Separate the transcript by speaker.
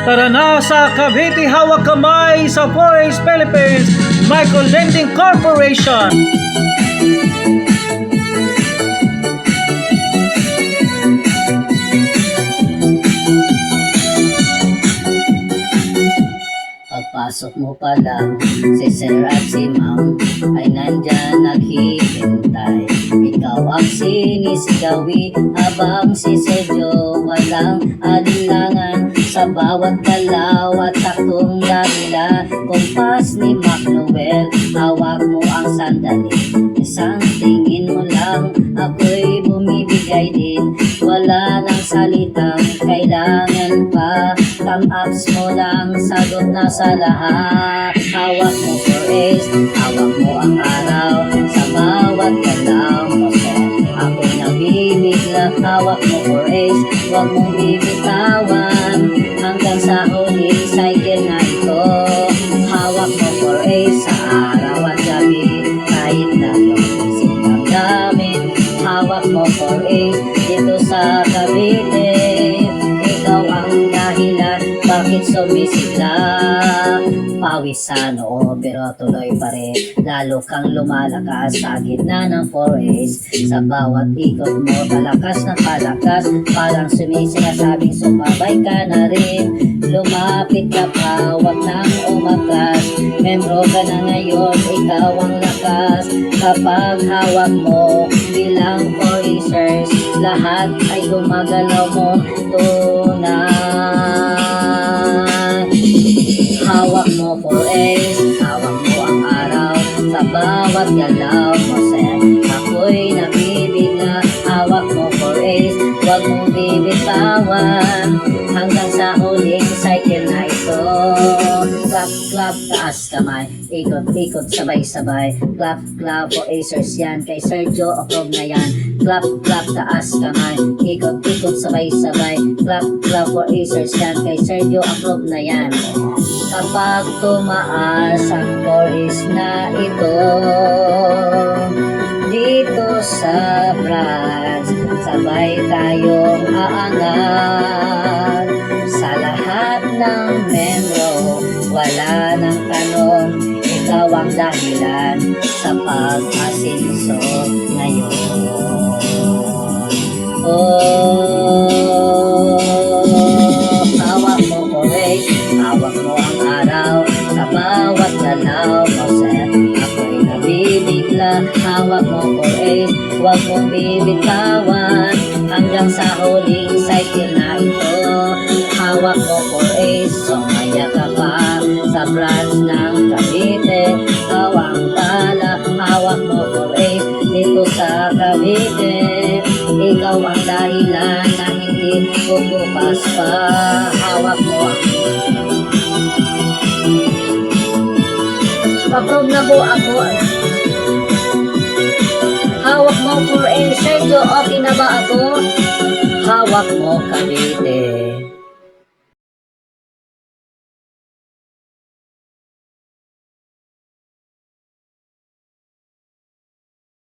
Speaker 1: Tara na sa Cavite, hawak kamay sa Forest Philippines Micro Lending Corporation.
Speaker 2: Pagpasok mo pa lang, si Sir at si Ma'am ay nandyan naghihintay. Ikaw ang sinisigawi habang si Sergio walang alinlangan. Sa bawat galaw at saktong dahilan, kumpas ni Mac Noel, hawak mo ang sandali. Isang tingin mo lang, ako'y bumibigay din. Wala nang salitang kailangan pa, thumb-ups mo lang, sagot na sa lahat. Hawak mo for ace, hawak mo ang araw. Sa bawat galaw mo sir, ako'y nabibigla. Hawak mo for ace, huwag mong bibitawan hanggang sa huling cycle na ito. Hawak mo for ace sa araw at gabi, kahit na yung isip ng damin. Hawak mo for ace dito sa Cavite. Ikaw ang dahilan bakit sumisigla. Pawis sa noo pero tuloy pa rin, lalo kang lumalakas sa gitna ng forest. Sa bawat ikot mo palakas ng palakas, parang sumisinasabing sumabay ka na rin. Lumapit ka pa, wag nang umakas, membro ka na ngayon, ikaw ang lakas. Kapag hawak mo bilang foresters, lahat ay gumagalaw mo tunay. Hawak mo for ace, hawak mo ang araw. Sa bawat galaw mo sir, ako'y nabibigla. Hawak mo for ace, huwag mong bibitawan hanggang sa huling cycle na ito. Clap, clap, taas kamay, ikot-ikot, sabay-sabay. Clap, clap, for acers yan, kay Sergio Okrog na yan. Clap, clap, taas kamay, ikot-ikot, sabay-sabay. Clap, clap, for acers yan, kay Sergio Okrog na yan. Kapag tumaas ang chorus na ito, dito sa branch, sabay tayong aangat. Sa lahat ng membro, wala nang tanong, ikaw ang dahilan sa pag-asinso ngayon. Hawak mo for ace, hawak mo ang araw. Sa bawat galaw mo sir, ako'y nabibigla. Hawak mo for ace, huwag mong bibitawan hanggang sa huling cycle na ito. Hawak mo for ace, sumaya ka pa sa branch ng Cavite. Hawak tala, hawak mo for ace dito sa Cavite. Ikaw ang dahilan na hindi bubukas pa. Hawak mo. Approve na po ako. Hawak mo for ace, Sergio, okay na ba ako? Hawak mo Cavite.